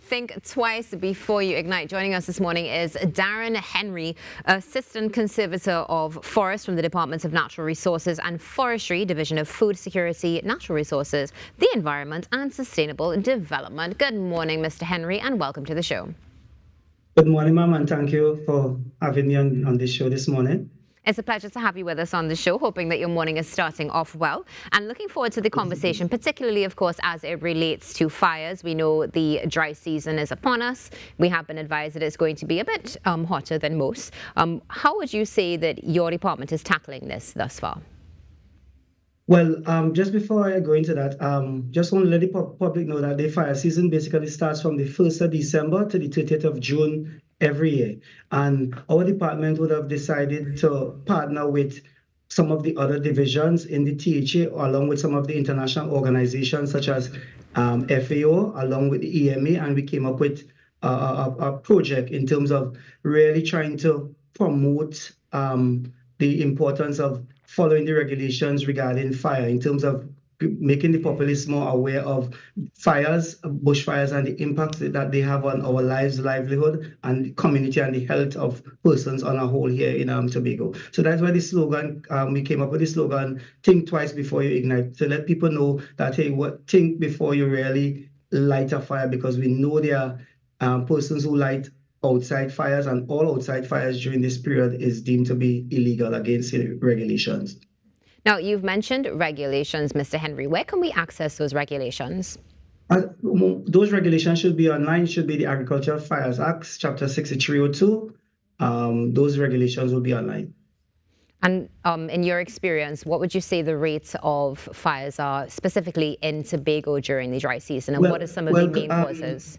think twice before you ignite. Joining us this morning is Darren Henry, Assistant Conservator of Forests from the Departments of Natural Resources and Forestry, Division of Food Security, Natural Resources, the Environment and Sustainable Development. Good morning, Mr. Henry, and welcome to the show. Good morning, ma'am, and thank you for having me on this show this morning. It's a pleasure to have you with us on the show, hoping that your morning is starting off well and looking forward to the conversation, particularly, of course, as it relates to fires. We know the dry season is upon us. We have been advised that it's going to be a bit hotter than most. How would you say that your department is tackling this thus far? Well, just before I go into that, just want to let the public know that the fire season basically starts from the 1st of December to the 30th of June every year. And our department would have decided to partner with some of the other divisions in the THA, along with some of the international organizations such as FAO, along with the EMA, and we came up with a project in terms of really trying to promote the importance of following the regulations regarding fire in terms of making the populace more aware of fires, bushfires, and the impact that they have on our lives, livelihood, and the community and the health of persons on a whole here in Tobago. So that's why the slogan, we came up with the slogan, think twice before you ignite, to let people know that, hey, think before you really light a fire, because we know there are persons who light outside fires, and all outside fires during this period is deemed to be illegal against regulations. Now, you've mentioned regulations, Mr. Henry. Where can we access those regulations? Those regulations should be online. It should be the Agricultural Fires Act, Chapter 6302. Those regulations will be online. And in your experience, what would you say the rates of fires are specifically in Tobago during the dry season, and what are some of the main causes?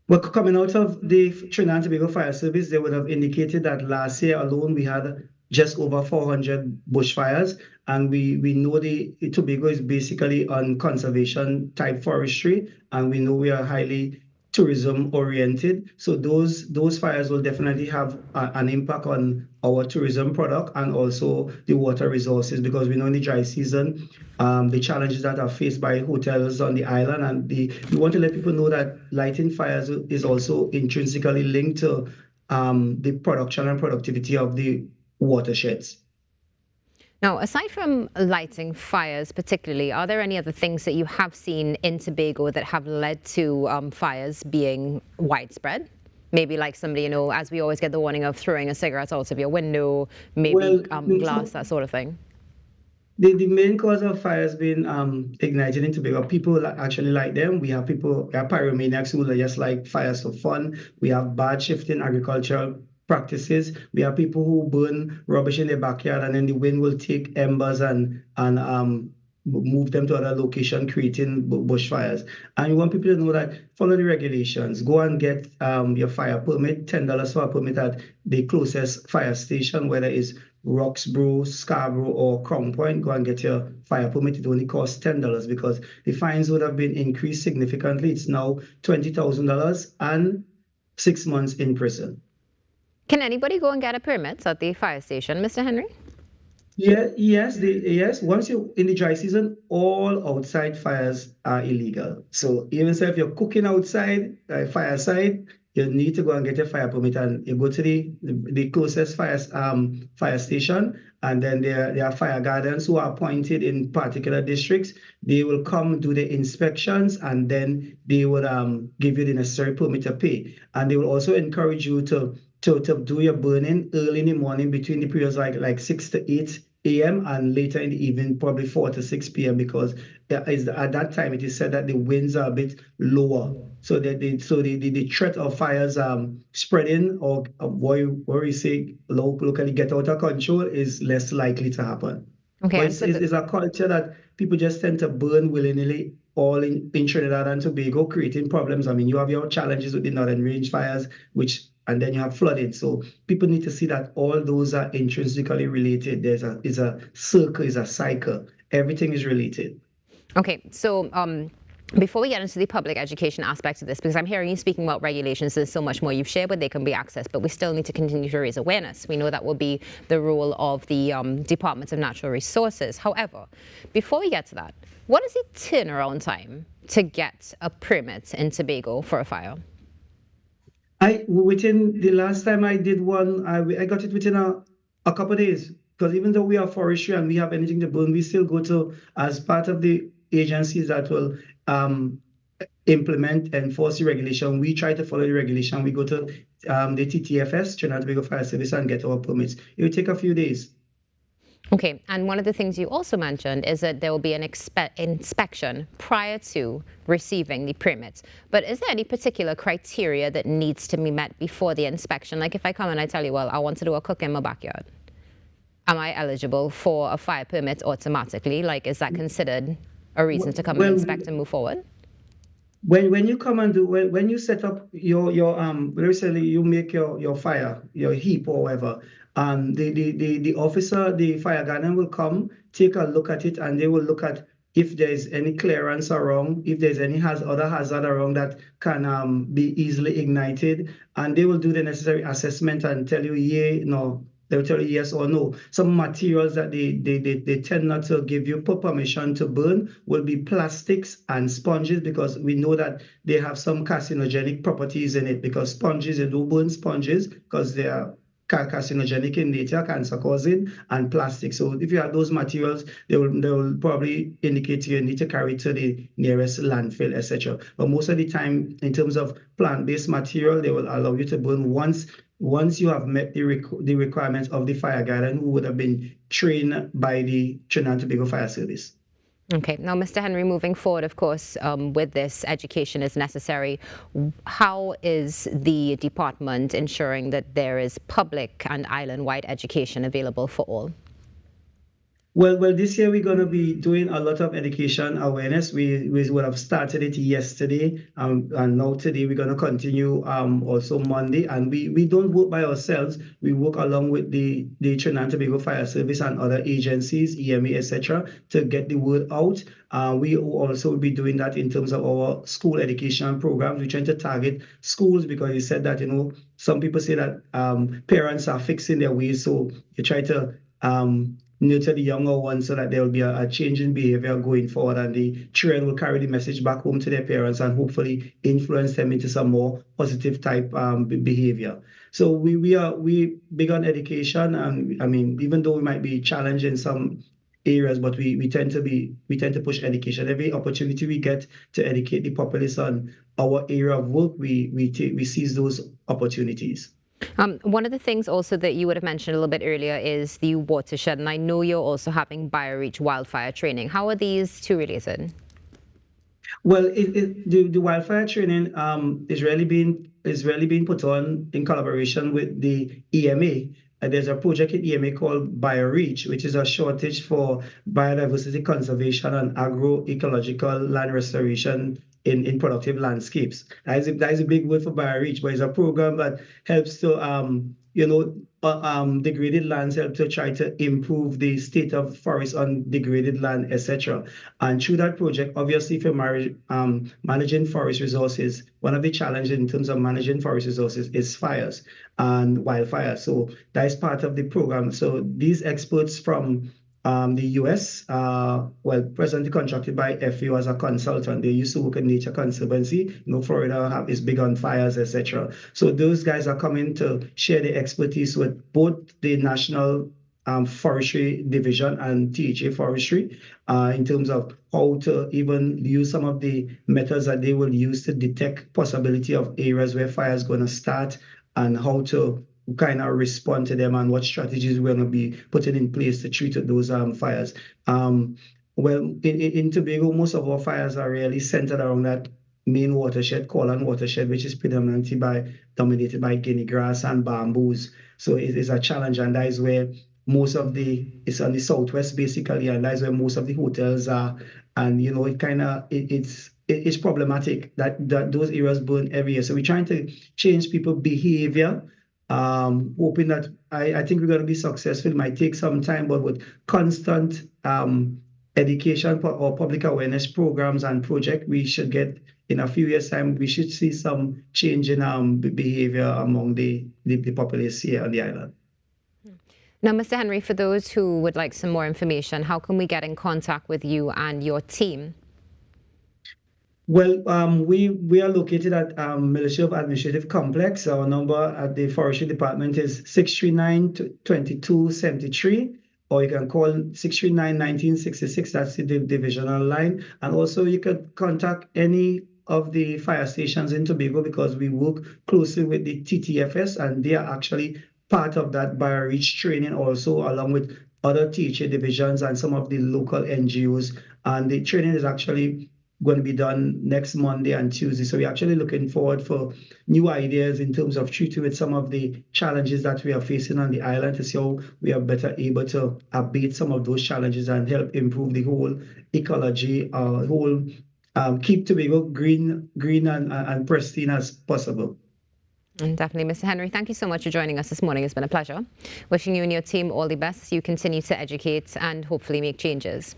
Well, coming out of the Trinidad and Tobago Fire Service, they would have indicated that last year alone we had just over 400 bushfires, and we know the Tobago is basically on conservation type forestry, and we know we are highly tourism oriented. So those fires will definitely have an impact on our tourism product and also the water resources, because we know in the dry season the challenges that are faced by hotels on the island, and we want to let people know that lighting fires is also intrinsically linked to the production and productivity of the watersheds. Now, aside from lighting fires particularly, are there any other things that you have seen in Tobago that have led to fires being widespread? Maybe like somebody, as we always get the warning of throwing a cigarette out of your window, maybe glass, that sort of thing. The main cause of fires being ignited in Tobago, people actually like them. We have pyromaniacs who just like fires for fun. We have bad shifting agricultural practices. We have people who burn rubbish in their backyard, and then the wind will take embers and move them to other location, creating bushfires. And we want people to know that follow the regulations. Go and get your fire permit, $10 for a permit at the closest fire station, whether it's Roxborough, Scarborough, or Crown Point. Go and get your fire permit. It only costs $10 because the fines would have been increased significantly. It's now $20,000 and 6 months in prison. Can anybody go and get a permit at the fire station, Mr. Henry? Yes. Once you're in the dry season, all outside fires are illegal. So even if you're cooking outside, fireside, you need to go and get a fire permit, and you go to the closest fire station, and then there are fire gardens who are appointed in particular districts. They will come do the inspections, and then they would give you the necessary permit to pay. And they will also encourage you to do your burning early in the morning between the periods like 6 to 8 a.m. and later in the evening, probably 4 to 6 p.m. because at that time it is said that the winds are a bit lower, so that the threat of fires spreading or what we say locally get out of control is less likely to happen. Okay, but it's a culture that people just tend to burn willy-nilly all in Trinidad and Tobago, creating problems. I mean, you have your challenges with the Northern Range fires, and then you have flooding. So people need to see that all those are intrinsically related. It's a circle, it's a cycle. Everything is related. Okay, so Before we get into the public education aspect of this, because I'm hearing you speaking about regulations, there's so much more you've shared, but they can be accessed, but we still need to continue to raise awareness. We know that will be the role of the Department of Natural Resources. However, before we get to that, what is the turnaround time to get a permit in Tobago for a fire? Within the last time I did one, I got it within a couple of days. Because even though we are forestry and we have anything to burn, we still go to, as part of the agencies that will implement and enforce the regulation, we try to follow the regulation. We go to the TTFS, Trinidad and Tobago Fire Service, and get our permits. It will take a few days. Okay, and one of the things you also mentioned is that there will be an inspection prior to receiving the permit. But is there any particular criteria that needs to be met before the inspection? Like if I come and I tell you, well, I want to do a cook in my backyard, am I eligible for a fire permit automatically? Like, is that considered a reason to come and inspect and move forward? When you come and do when you set up your basically you make your fire, your heap or whatever, the officer, the fire garden will come, take a look at it, and they will look at if there's any clearance around, if there's any other hazard around that can be easily ignited, and they will do the necessary assessment and tell you yay, no. They'll tell you yes or no. Some materials that they tend not to give you permission to burn will be plastics and sponges, because we know that they have some carcinogenic properties in it, because sponges, they do burn sponges because they are carcinogenic in nature, cancer causing, and plastic. So if you have those materials, they will probably indicate you need to carry it to the nearest landfill, etc. But most of the time, in terms of plant-based material, they will allow you to burn once you have met the requirements of the fire garden, who would have been trained by the Trinidad and Tobago Fire Service. Okay. Now, Mr. Henry, moving forward, of course, with this, education is necessary. How is the department ensuring that there is public and island-wide education available for all? Well, this year we're going to be doing a lot of education awareness. We would have started it yesterday, and now today we're going to continue also Monday. And we don't work by ourselves. We work along with the Trinidad and Tobago Fire Service and other agencies, EMA, etc., to get the word out. We also will be doing that in terms of our school education programs. We're trying to target schools, because you said that, some people say that parents are fixing their ways, so you try to nurture the younger ones so that there will be a change in behavior going forward, and the children will carry the message back home to their parents and hopefully influence them into some more positive type behavior. So we big on education, and I mean, even though we might be challenged in some areas, but we tend to push education. Every opportunity we get to educate the populace on our area of work, we seize those opportunities. One of the things also that you would have mentioned a little bit earlier is the watershed, and I know you're also having BioReach wildfire training. How are these two related? Well, the wildfire training is really being put on in collaboration with the EMA. There's a project at EMA called BioReach, which is a shortage for biodiversity conservation and agroecological land restoration in productive landscapes. That is a big word for BioReach, but it's a program that helps to degraded lands, help to try to improve the state of forests on degraded land, etc. And through that project, obviously, if you're managing forest resources, one of the challenges in terms of managing forest resources is fires and wildfires. So that is part of the program. So these experts from the US, presently contracted by FAO as a consultant. They used to work in Nature Conservancy. Florida is big on fires, etc. So those guys are coming to share their expertise with both the National Forestry Division and THA Forestry in terms of how to even use some of the methods that they will use to detect possibility of areas where fire is going to start, and how to kind of respond to them, and what strategies we're going to be putting in place to treat those fires. Well, in Tobago, most of our fires are really centered around that main watershed, Corland watershed, which is predominantly dominated by guinea grass and bamboos. So it is a challenge, and that is where it's on the southwest basically, and that is where most of the hotels are. And it's problematic that those areas burn every year. So we're trying to change people's behavior. Hoping that I think we're going to be successful. It might take some time, but with constant education or public awareness programs and project, we should get in a few years' time, we should see some change in behavior among the populace here on the island. Now, Mr. Henry, for those who would like some more information, how can we get in contact with you and your team? Well, we are located at Ministry of Administrative Complex. Our number at the Forestry Department is 639-2273, or you can call 639-1966. That's the divisional line. And also you can contact any of the fire stations in Tobago, because we work closely with the TTFS, and they are actually part of that Bio Reach training also, along with other THA divisions and some of the local NGOs. And the training is actually going to be done next Monday and Tuesday. So we're actually looking forward for new ideas in terms of treating with some of the challenges that we are facing on the island, to see how we are better able to abate some of those challenges and help improve the whole ecology, keep Tobago green and pristine as possible. And definitely, Mr. Henry, thank you so much for joining us this morning. It's been a pleasure. Wishing you and your team all the best as you continue to educate and hopefully make changes.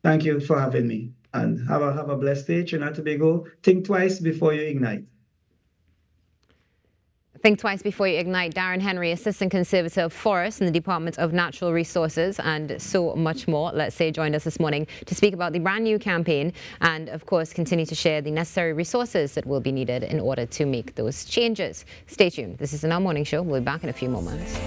Thank you for having me, and have a blessed day, Trinidad and Tobago. Think twice before you ignite. Think twice before you ignite. Darren Henry, Assistant Conservator of Forests in the Department of Natural Resources, and so much more, let's say, joined us this morning to speak about the brand new campaign and, of course, continue to share the necessary resources that will be needed in order to make those changes. Stay tuned. This is the Now Morning Show. We'll be back in a few moments.